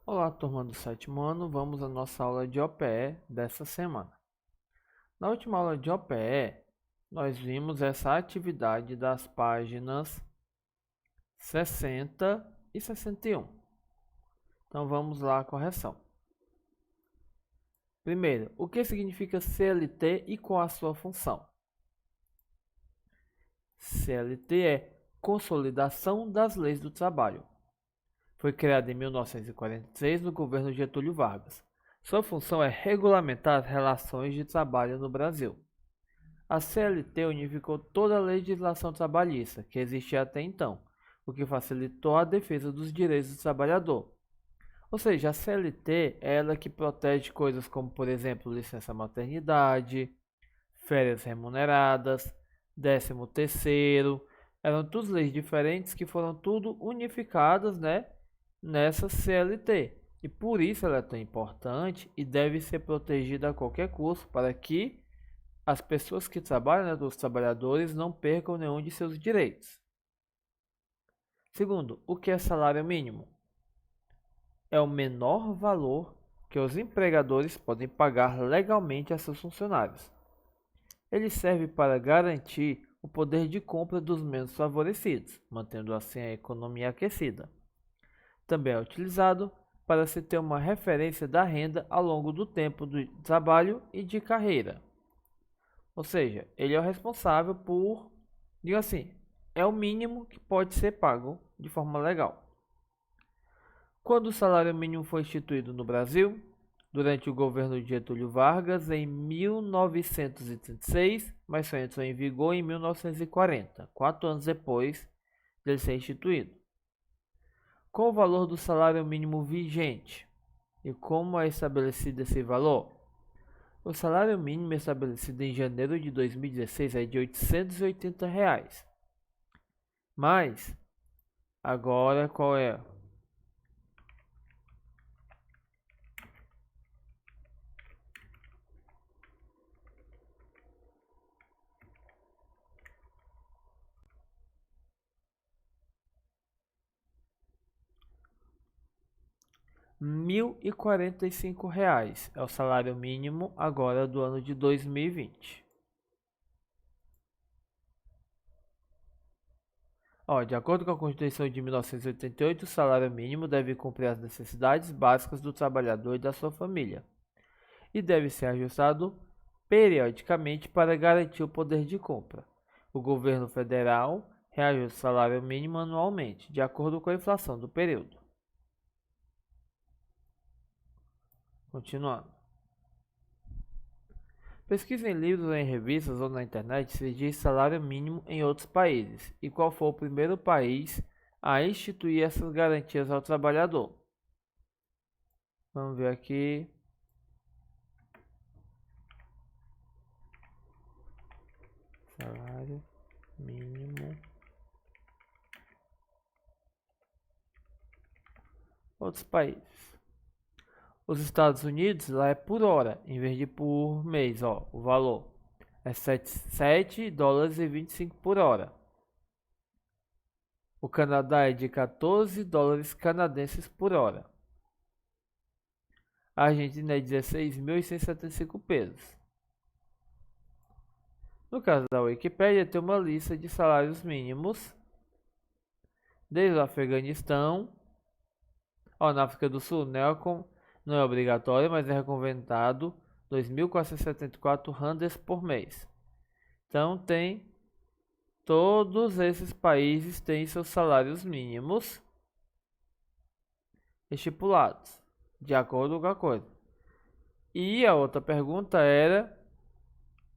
Olá, turma do sétimo ano, vamos à nossa aula de OPE dessa semana. Na última aula de OPE, nós vimos essa atividade das páginas 60 e 61. Então vamos lá à correção. Primeiro, o que significa CLT e qual a sua função? CLT é Consolidação das Leis do Trabalho. Foi criada em 1946 no governo Getúlio Vargas. Sua função é regulamentar as relações de trabalho no Brasil. A CLT unificou toda a legislação trabalhista que existia até então, o que facilitou a defesa dos direitos do trabalhador. Ou seja, a CLT é ela que protege coisas como, por exemplo, licença maternidade, férias remuneradas, 13º. Eram todas leis diferentes que foram tudo unificadas, né, nessa CLT. E por isso ela é tão importante e deve ser protegida a qualquer custo para que as pessoas que trabalham, né, os trabalhadores, não percam nenhum de seus direitos. Segundo, o que é salário mínimo? É o menor valor que os empregadores podem pagar legalmente a seus funcionários. Ele serve para garantir o poder de compra dos menos favorecidos, mantendo assim a economia aquecida. Também é utilizado para se ter uma referência da renda ao longo do tempo do trabalho e de carreira. Ou seja, ele é o responsável por, digo assim, é o mínimo que pode ser pago de forma legal. Quando o salário mínimo foi instituído no Brasil, durante o governo de Getúlio Vargas, em 1936, mas só entrou em vigor em 1940, 4 anos depois de ele ser instituído. Qual o valor do salário mínimo vigente e como é estabelecido esse valor? O salário mínimo estabelecido em janeiro de 2016 é de R$ 880. Mas, agora qual é? R$ 1.045 é o salário mínimo agora do ano de 2020. De acordo com a Constituição de 1988, o salário mínimo deve cumprir as necessidades básicas do trabalhador e da sua família e deve ser ajustado periodicamente para garantir o poder de compra. O governo federal reajusta o salário mínimo anualmente, de acordo com a inflação do período. Continuando. Pesquise em livros ou em revistas ou na internet se diz salário mínimo em outros países e qual foi o primeiro país a instituir essas garantias ao trabalhador. Vamos ver aqui. Salário mínimo. Outros países. Os Estados Unidos, lá é por hora, em vez de por mês, o valor. É 7 dólares e 25 por hora. O Canadá é de 14 dólares canadenses por hora. A Argentina é 16.175 pesos. No caso da Wikipédia, tem uma lista de salários mínimos desde o Afeganistão. Na África do Sul, não é obrigatório, mas é recomendado 2.474 randes por mês. Então tem todos esses países têm seus salários mínimos estipulados, de acordo com a coisa. E a outra pergunta era,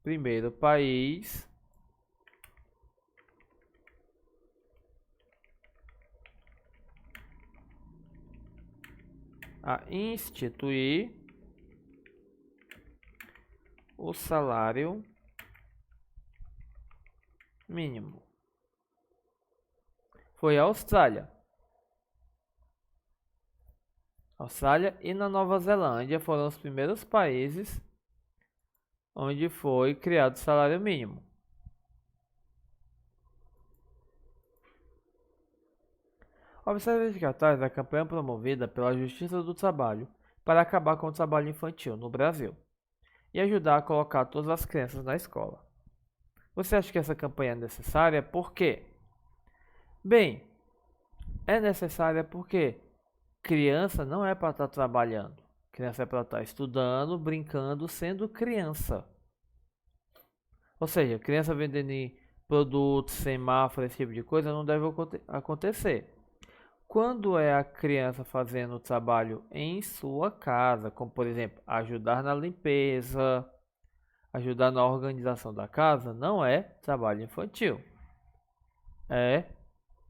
primeiro país a instituir o salário mínimo. Foi a Austrália. Austrália e na Nova Zelândia foram os primeiros países onde foi criado o salário mínimo. Observe que atrás da campanha promovida pela Justiça do Trabalho para acabar com o trabalho infantil no Brasil e ajudar a colocar todas as crianças na escola. Você acha que essa campanha é necessária? Por quê? Bem, é necessária porque criança não é para estar trabalhando. Criança é para estar estudando, brincando, sendo criança. Ou seja, criança vendendo produtos, semáforo, esse tipo de coisa não deve acontecer. Quando é a criança fazendo o trabalho em sua casa, como por exemplo, ajudar na limpeza, ajudar na organização da casa, não é trabalho infantil. É,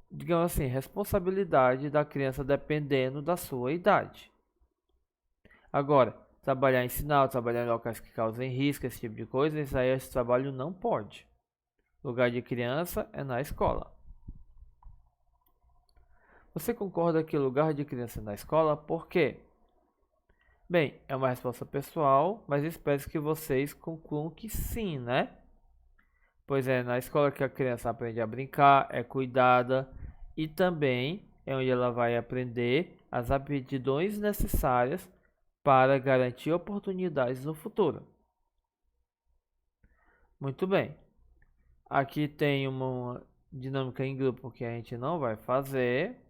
digamos assim, responsabilidade da criança dependendo da sua idade. Agora, trabalhar em sinal, trabalhar em locais que causem risco, esse tipo de coisa, isso aí esse trabalho não pode. Lugar de criança é na escola. Você concorda que o lugar de criança é na escola? Por quê? Bem, é uma resposta pessoal, mas espero que vocês concluam que sim, né? Pois é na escola que a criança aprende a brincar, é cuidada e também é onde ela vai aprender as aptidões necessárias para garantir oportunidades no futuro. Muito bem. Aqui tem uma dinâmica em grupo que a gente não vai fazer.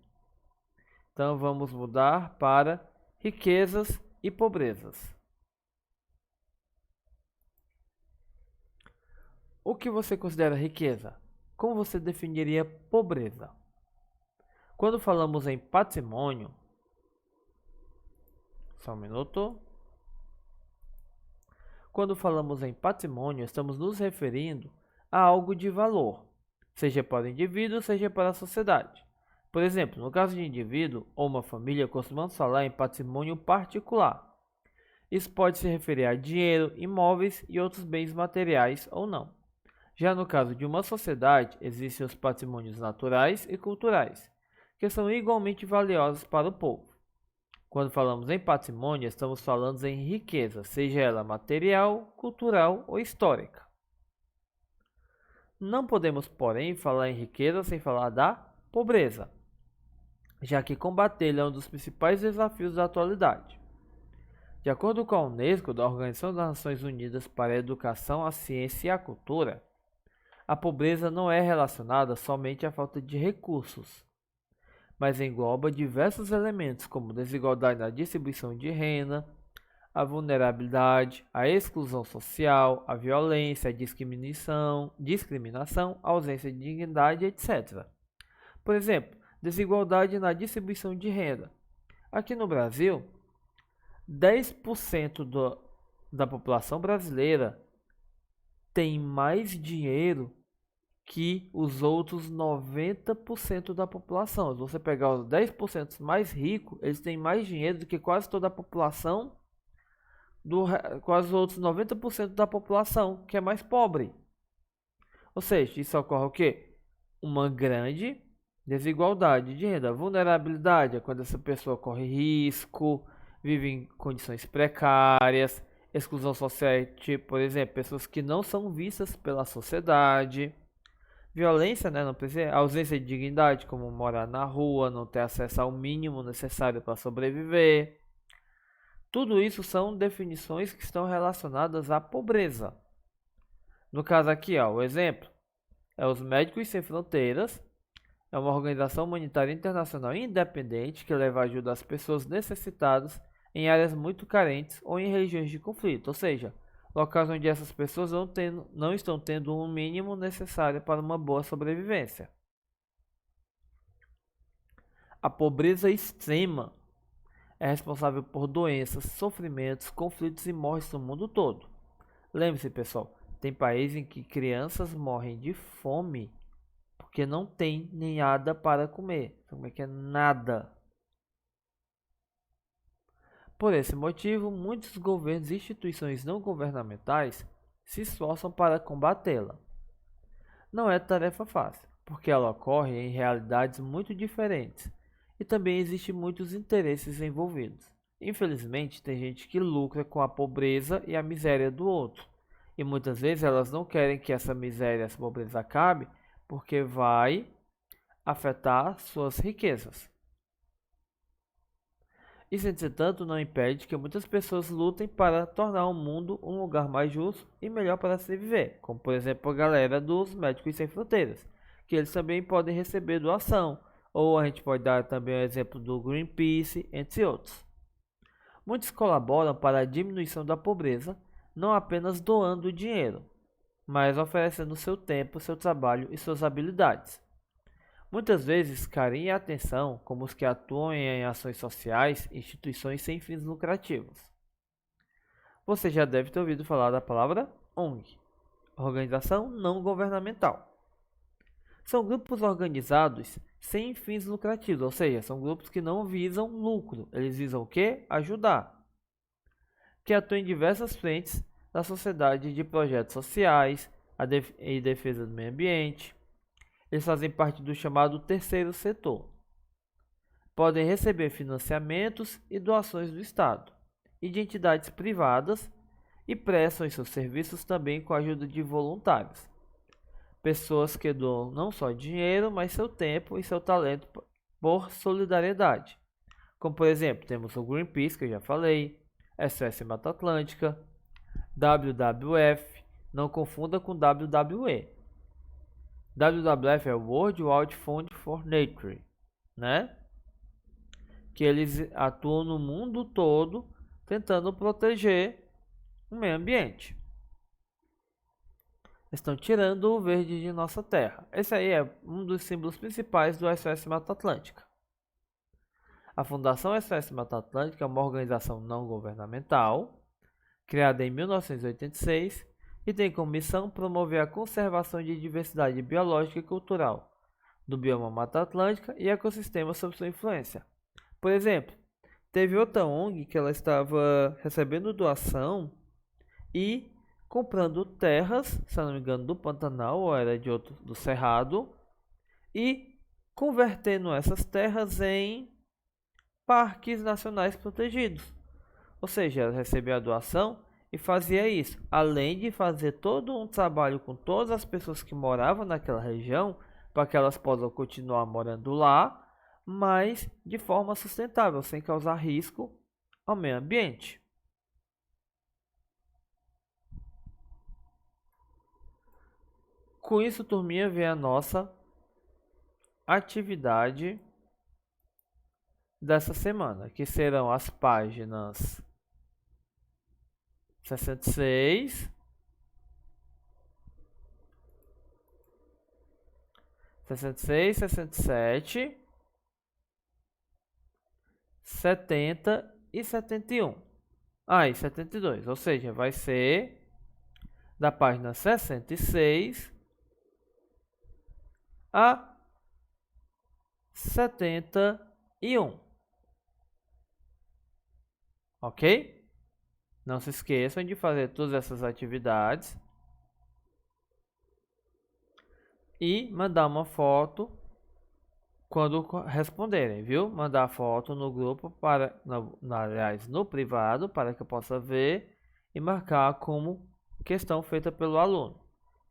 Então vamos mudar para riquezas e pobrezas. O que você considera riqueza? Como você definiria pobreza? Quando falamos em patrimônio, só um minuto. Quando falamos em patrimônio, estamos nos referindo a algo de valor, seja para o indivíduo, seja para a sociedade. Por exemplo, no caso de indivíduo ou uma família, costumamos falar em patrimônio particular. Isso pode se referir a dinheiro, imóveis e outros bens materiais ou não. Já no caso de uma sociedade, existem os patrimônios naturais e culturais, que são igualmente valiosos para o povo. Quando falamos em patrimônio, estamos falando em riqueza, seja ela material, cultural ou histórica. Não podemos, porém, falar em riqueza sem falar da pobreza, já que combatê-la é um dos principais desafios da atualidade. De acordo com a Unesco, da Organização das Nações Unidas para a Educação, a Ciência e a Cultura, a pobreza não é relacionada somente à falta de recursos, mas engloba diversos elementos como desigualdade na distribuição de renda, a vulnerabilidade, a exclusão social, a violência, a discriminação, a ausência de dignidade, etc. Por exemplo, desigualdade na distribuição de renda. Aqui no Brasil, 10% da população brasileira tem mais dinheiro que os outros 90% da população. Se você pegar os 10% mais ricos, eles têm mais dinheiro do que quase toda a população, quase os outros 90% da população, que é mais pobre. Ou seja, isso ocorre o quê? Uma grande desigualdade de renda. Vulnerabilidade é quando essa pessoa corre risco, vive em condições precárias. Exclusão social, tipo, por exemplo, pessoas que não são vistas pela sociedade. Violência, né? Não precisa, ausência de dignidade, como morar na rua, não ter acesso ao mínimo necessário para sobreviver. Tudo isso são definições que estão relacionadas à pobreza. No caso aqui, ó, o exemplo é os Médicos Sem Fronteiras. É uma organização humanitária internacional independente que leva ajuda às pessoas necessitadas em áreas muito carentes ou em regiões de conflito, ou seja, locais onde essas pessoas não estão tendo o mínimo necessário para uma boa sobrevivência. A pobreza extrema é responsável por doenças, sofrimentos, conflitos e mortes no mundo todo. Lembre-se, pessoal, tem países em que crianças morrem de fome porque não tem nem nada para comer. Como é que é nada? Por esse motivo, muitos governos e instituições não governamentais se esforçam para combatê-la. Não é tarefa fácil, porque ela ocorre em realidades muito diferentes e também existem muitos interesses envolvidos. Infelizmente, tem gente que lucra com a pobreza e a miséria do outro, e muitas vezes elas não querem que essa miséria e essa pobreza acabe, porque vai afetar suas riquezas. Isso, entretanto, não impede que muitas pessoas lutem para tornar o mundo um lugar mais justo e melhor para se viver, como por exemplo a galera dos Médicos Sem Fronteiras, que eles também podem receber doação, ou a gente pode dar também o exemplo do Greenpeace, entre outros. Muitos colaboram para a diminuição da pobreza, não apenas doando dinheiro, mas oferecendo seu tempo, seu trabalho e suas habilidades. Muitas vezes, carinho e atenção, como os que atuam em ações sociais e instituições sem fins lucrativos. Você já deve ter ouvido falar da palavra ONG, Organização Não Governamental. São grupos organizados sem fins lucrativos, ou seja, são grupos que não visam lucro. Eles visam o quê? Ajudar. Que atuam em diversas frentes da sociedade de projetos sociais e defesa do meio ambiente. Eles fazem parte do chamado terceiro setor. Podem receber financiamentos e doações do Estado e de entidades privadas e prestam seus serviços também com a ajuda de voluntários. Pessoas que doam não só dinheiro, mas seu tempo e seu talento por solidariedade. Como por exemplo, temos o Greenpeace, que eu já falei, SOS Mata Atlântica, WWF, não confunda com WWE. WWF é o World Wide Fund for Nature, né? Que eles atuam no mundo todo tentando proteger o meio ambiente. Estão tirando o verde de nossa terra. Esse aí é um dos símbolos principais do SOS Mata Atlântica. A Fundação SOS Mata Atlântica é uma organização não governamental, criada em 1986, e tem como missão promover a conservação de diversidade biológica e cultural do bioma Mata Atlântica e ecossistemas sob sua influência. Por exemplo, teve outra ONG que ela estava recebendo doação e comprando terras, se não me engano, do Pantanal ou era de outro, do Cerrado, e convertendo essas terras em parques nacionais protegidos. Ou seja, ela recebia a doação e fazia isso, além de fazer todo um trabalho com todas as pessoas que moravam naquela região, para que elas possam continuar morando lá, mas de forma sustentável, sem causar risco ao meio ambiente. Com isso, turminha, vem a nossa atividade dessa semana, que serão as páginas 66, 67, 70 e 71. E 72, ou seja, vai ser da página 66 a 71. Ok? Não se esqueçam de fazer todas essas atividades e mandar uma foto quando responderem, viu? Mandar a foto no grupo aliás, no privado, para que eu possa ver e marcar como questão feita pelo aluno.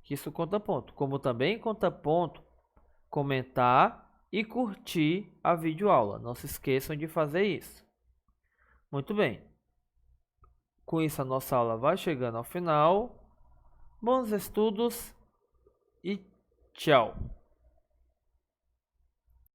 Que isso conta ponto. Como também conta ponto comentar e curtir a videoaula. Não se esqueçam de fazer isso. Muito bem. Com isso, a nossa aula vai chegando ao final. Bons estudos e tchau!